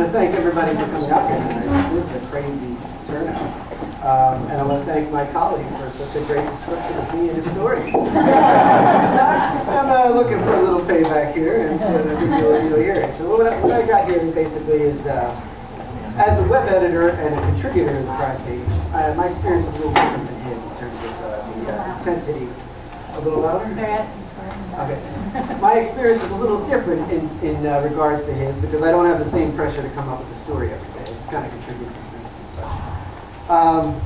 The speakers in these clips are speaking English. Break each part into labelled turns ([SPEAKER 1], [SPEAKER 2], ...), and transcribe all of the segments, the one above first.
[SPEAKER 1] to thank everybody for coming out here tonight. This is a crazy turnout. And I want to thank my colleague for such a great description of me and his story. I'm looking for a little payback here, and so you'll hear it. So what I got here basically is, as the web editor and a contributor to the Crime Page, my experience is a little different than his in terms of the intensity. A little louder?
[SPEAKER 2] They're asking for it.
[SPEAKER 1] Okay. My experience is a little different in regards to his, because I don't have the same pressure to come up with a story every day. It's kind of contributes to things and such.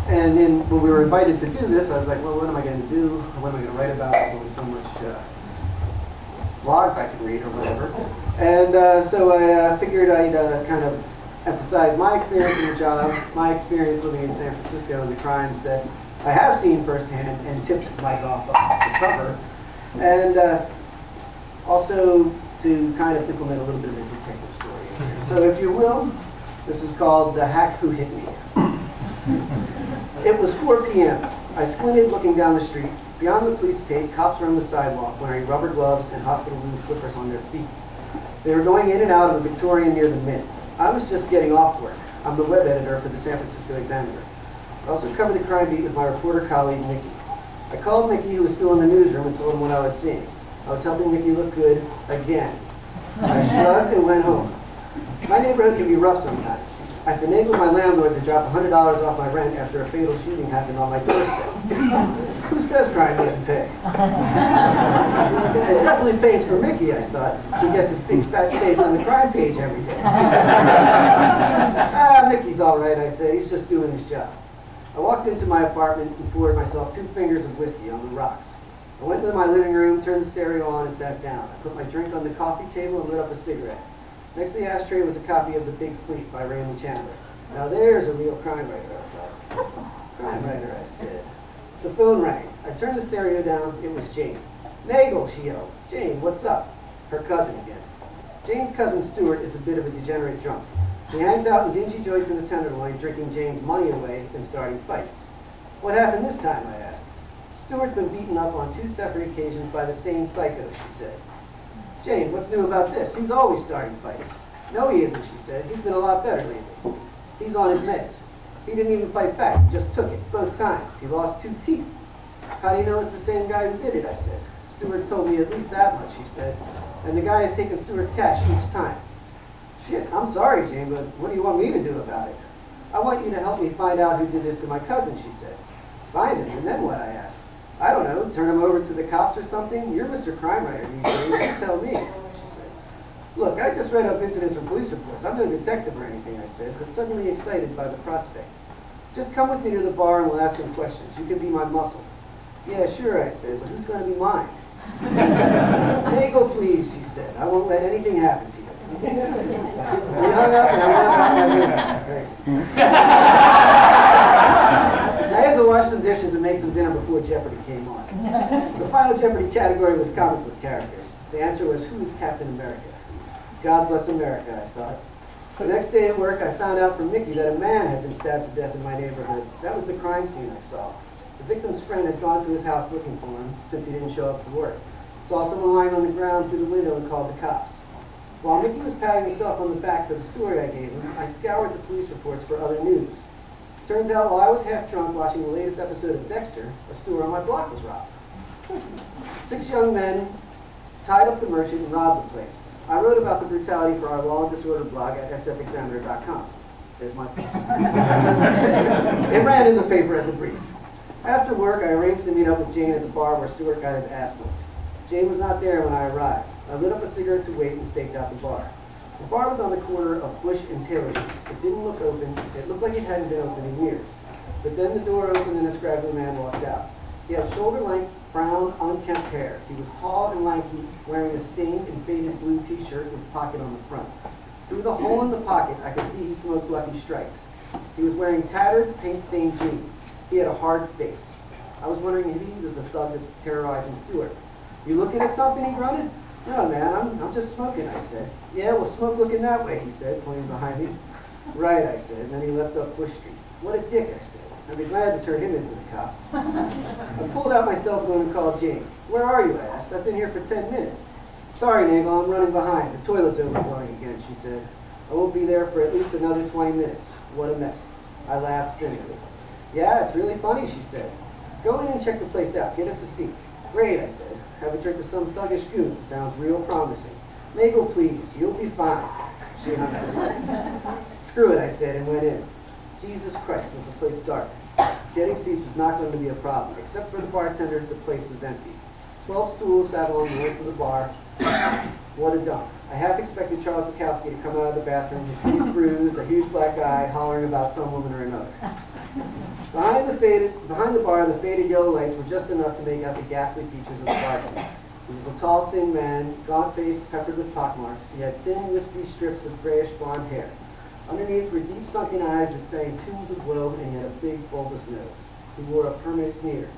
[SPEAKER 1] And then when we were invited to do this, I was like, well, what am I going to do? What am I going to write about? There's only so much blogs I could read or whatever. And so I figured I'd kind of emphasize my experience in the job, my experience living in San Francisco, and the crimes that I have seen firsthand and tipped Mike off the cover. And also to kind of implement a little bit of a detective story in here. So if you will, this is called The Hack Who Hit Me. It was 4 p.m. I squinted looking down the street. Beyond the police tape, cops were on the sidewalk wearing rubber gloves and hospital blue slippers on their feet. They were going in and out of the Victorian near the Mint. I was just getting off work. I'm the web editor for the San Francisco Examiner. I also covered the crime beat with my reporter colleague, Mickey. I called Mickey, who was still in the newsroom, and told him what I was seeing. I was helping Mickey look good again. I shrugged and went home. My neighborhood can be rough sometimes. I finagled my landlord to drop $100 off my rent after a fatal shooting happened on my doorstep. Who says crime doesn't pay? It definitely pays for Mickey, I thought. He gets his big fat face on the Crime Page every day. Mickey's all right, I said. He's just doing his job. I walked into my apartment and poured myself 2 fingers of whiskey on the rocks. I went to my living room, turned the stereo on, and sat down. I put my drink on the coffee table and lit up a cigarette. Next to the ashtray was a copy of The Big Sleep by Raymond Chandler. Now there's a real crime writer, I thought. Crime writer, I said. The phone rang. I turned the stereo down. It was Jane. Nagle, she yelled. Jane, what's up? Her cousin again. Jane's cousin Stuart is a bit of a degenerate drunk. He hangs out in dingy joints in the Tenderloin, drinking Jane's money away and starting fights. What happened this time, I asked. Stuart's been beaten up on 2 separate occasions by the same psycho, she said. Jane, what's new about this? He's always starting fights. No, he isn't, she said. He's been a lot better lately. He's on his meds. He didn't even fight back. He just took it, both times. He lost 2 teeth. How do you know it's the same guy who did it, I said. Stuart's told me at least that much, she said. And the guy has taken Stuart's cash each time. Shit, I'm sorry, Jane, but what do you want me to do about it? I want you to help me find out who did this to my cousin, she said. Find him, and then what, I asked. I don't know, turn him over to the cops or something? You're Mr. Crime Writer these days, you tell me, she said. Look, I just read up incidents from police reports. I'm no detective or anything, I said, but suddenly excited by the prospect. Just come with me to the bar and we'll ask some questions. You can be my muscle. Yeah, sure, I said, but who's going to be mine? Nagle, please, she said. I won't let anything happen to you. We hung up and I went about my business. I had to wash some dishes and make some dinner before Jeopardy came on. The final Jeopardy category was comic book characters. The answer was, who is Captain America? God bless America, I thought. The next day at work, I found out from Mickey that a man had been stabbed to death in my neighborhood. That was the crime scene I saw. The victim's friend had gone to his house looking for him since he didn't show up to work. Saw someone lying on the ground through the window and called the cops. While Mickey was patting himself on the back for the story I gave him, I scoured the police reports for other news. Turns out while I was half drunk watching the latest episode of Dexter, a store on my block was robbed. 6 young men tied up the merchant and robbed the place. I wrote about the brutality for our law and disorder blog at sfexaminer.com. There's my It ran in the paper as a brief. After work, I arranged to meet up with Jane at the bar where Stuart got his ass whooped. Jane was not there when I arrived. I lit up a cigarette to wait and staked out the bar. The bar was on the corner of Bush and Taylor Streets. It didn't look open. It looked like it hadn't been open in years. But then the door opened and a scraggly man walked out. He had shoulder-length, brown, unkempt hair. He was tall and lanky, wearing a stained and faded blue t-shirt with a pocket on the front. Through the hole in the pocket, I could see he smoked Lucky Strikes. He was wearing tattered, paint-stained jeans. He had a hard face. I was wondering if he was a thug that's terrorizing Stuart. You looking at something, he grunted. No, man, I'm just smoking, I said. Yeah, well, smoke looking that way, he said, pointing behind me. Right, I said, and then he left up Bush Street. What a dick, I said. I'd be glad to turn him into the cops. I pulled out my cell phone and called Jane. Where are you, I asked. I've been here for 10 minutes. Sorry, Nagle, I'm running behind. The toilet's overflowing again, she said. I won't be there for at least another 20 minutes. What a mess. I laughed cynically. Yeah, it's really funny, she said. Go in and check the place out. Get us a seat. Great, I said. Have a drink of some thuggish goon. Sounds real promising. Nagle, please. You'll be fine. She hung up. Screw it, I said, and went in. Jesus Christ, was the place dark. Getting seats was not going to be a problem. Except for the bartender, the place was empty. 12 stools sat along the length of the bar. What a dump. I half expected Charles Bukowski to come out of the bathroom, his face bruised, a huge black eye, hollering about some woman or another. Behind the bar, the faded yellow lights were just enough to make out the ghastly features of the bartender. He was a tall, thin man, gaunt-faced, peppered with pockmarks. He had thin, wispy strips of grayish blonde hair. Underneath were deep sunken eyes that sang tunes of woe, and he had a big, bulbous nose. He wore a permanent sneer.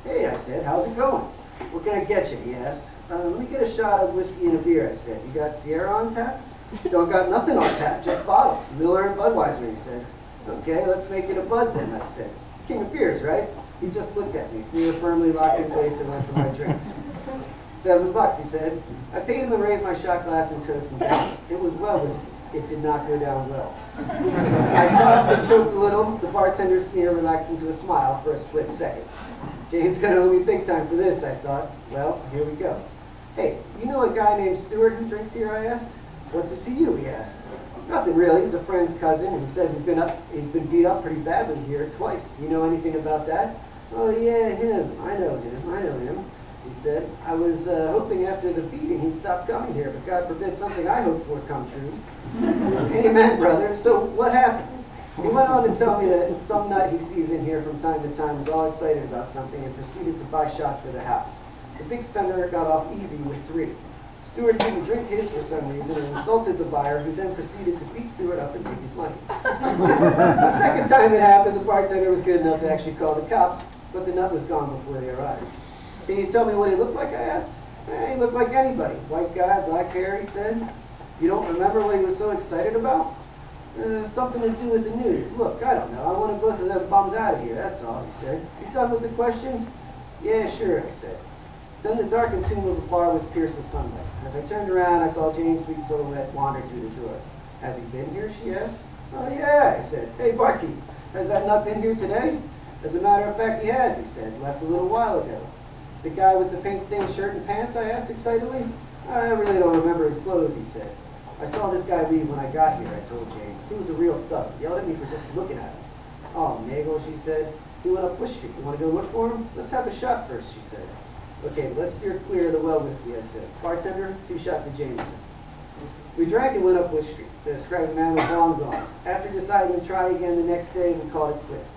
[SPEAKER 1] Hey, I said, how's it going? What can I get you, he asked. Let me get a shot of whiskey and a beer, I said. You got Sierra on tap? Don't got nothing on tap, just bottles. Miller and Budweiser, he said. Okay, let's make it a Bud then, I said. King of beers, right? He just looked at me, sneer firmly locked in place, and went for my drinks. $7, he said. I paid him and raised my shot glass and toast and down. It was well whiskey. It did not go down well. I coughed and choked a little. The bartender's sneer relaxed into a smile for a split second. Jane's gonna owe me big time for this, I thought. Well, here we go. Hey, you know a guy named Stewart who drinks here, I asked. What's it to you, he asked. Nothing really. He's a friend's cousin, and he says he's been beat up pretty badly here twice. You know anything about that? Oh yeah, him. I know him. He said. I was hoping after the beating he'd stop coming here, but God forbid something I hoped for come true. Amen, brother. So what happened? He went on to tell me that some nut he sees in here from time to time was all excited about something and proceeded to buy shots for the house. The big spender got off easy with 3. Stewart didn't drink his for some reason and insulted the buyer, who then proceeded to beat Stewart up and take his money. The second time it happened, the bartender was good enough to actually call the cops, but the nut was gone before they arrived. Can you tell me what he looked like, I asked. He looked like anybody. White guy, black hair, he said. You don't remember what he was so excited about? Something to do with the news. Look, I don't know. I wanted both of them bums out of here, that's all, he said. You done with the questions? Yeah, sure, I said. Then the darkened tomb of the bar was pierced with sunlight. As I turned around, I saw Jane's sweet silhouette wander through the door. Has he been here, she asked. Oh, yeah, I said. Hey, barkeep, has that nut been here today? As a matter of fact, he has, he said. Left a little while ago. The guy with the paint-stained shirt and pants, I asked excitedly. I really don't remember his clothes, he said. I saw this guy leave when I got here, I told Jane. He was a real thug. Yelled at me for just looking at him. Oh, Nagle, she said. He went up Bush Street. You want to go look for him? Let's have a shot first, she said. Okay, let's steer clear of the well whiskey, I said. Bartender, 2 shots of Jameson. We drank and went up Bush Street. The scraggly man was long gone. After deciding to try again the next day, we called it quits.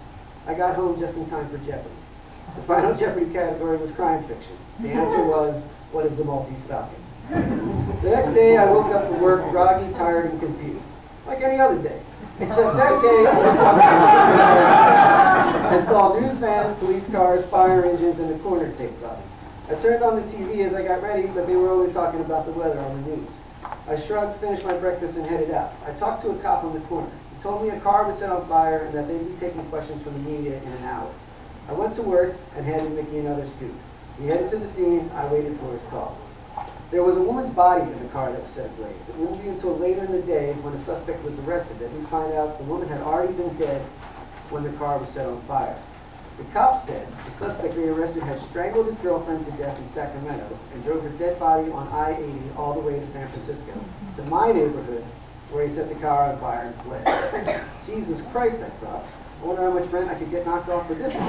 [SPEAKER 1] I got home just in time for Jeopardy. The final Jeopardy category was crime fiction. The answer was, what is the Maltese Falcon? The next day, I woke up for work groggy, tired, and confused. Like any other day. Except that day, I woke up and saw news vans, police cars, fire engines, and the corner taped on. I turned on the TV as I got ready, but they were only talking about the weather on the news. I shrugged, finished my breakfast, and headed out. I talked to a cop on the corner. He told me a car was set on fire and that they'd be taking questions from the media in an hour. I went to work and handed Mickey another scoop. He headed to the scene. I waited for his call. There was a woman's body in the car that was set ablaze. It wouldn't be until later in the day, when a suspect was arrested, that we'd find out the woman had already been dead when the car was set on fire. The cops said the suspect they arrested had strangled his girlfriend to death in Sacramento and drove her dead body on I-80 all the way to San Francisco, to my neighborhood, where he set the car on fire and fled. Jesus Christ, I thought. I wonder how much rent I could get knocked off for this one.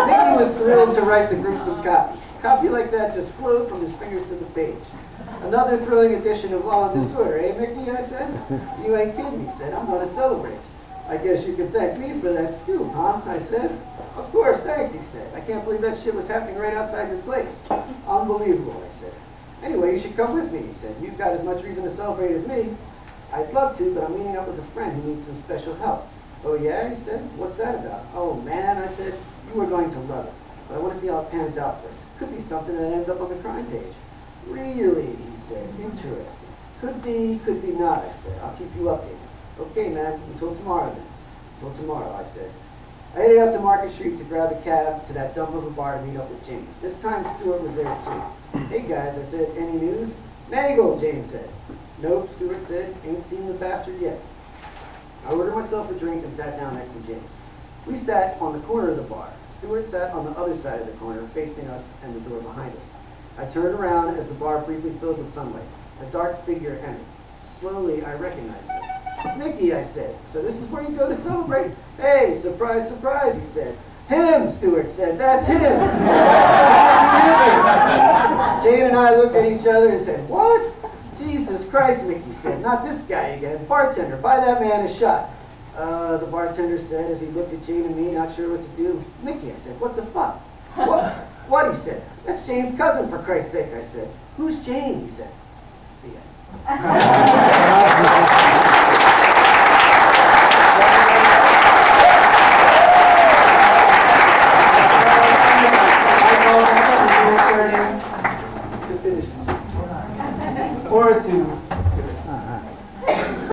[SPEAKER 1] Mickey was thrilled to write the gruesome copy. Copy like that just flowed from his fingers to the page. Another thrilling edition of Law and Disorder, eh, Mickey? I said. You ain't kidding, he said. I'm going to celebrate. I guess you could thank me for that scoop, huh? I said. Of course, thanks, he said. I can't believe that shit was happening right outside your place. Unbelievable, I said. Anyway, you should come with me, he said. You've got as much reason to celebrate as me. I'd love to, but I'm meeting up with a friend who needs some special help. Oh, yeah? He said. What's that about? Oh, man, I said. You are going to love it. But I want to see how it pans out first. Could be something that ends up on the crime page. Really, he said. Interesting. Could be not, I said. I'll keep you updated. Okay, man. Until tomorrow, then. Until tomorrow, I said. I headed out to Market Street to grab a cab to that dump of a bar to meet up with Jane. This time, Stewart was there, too. Hey, guys, I said, any news? Nagle, Jane said. Nope, Stuart said. Ain't seen the bastard yet. I ordered myself a drink and sat down next to Jane. We sat on the corner of the bar. Stuart sat on the other side of the corner, facing us and the door behind us. I turned around as the bar briefly filled with sunlight. A dark figure entered. Slowly, I recognized him. Mickey, I said, so this is where you go to celebrate? Hey, surprise, surprise, he said. Him, Stuart said, that's him. Jane and I looked at each other and said, what? Jesus Christ, Mickey said, not this guy again. Bartender, buy that man a shot. The bartender said as he looked at Jane and me, not sure what to do. Mickey, I said, what the fuck? What, he said. That's Jane's cousin, for Christ's sake, I said. Who's Jane, he said. The end. Or to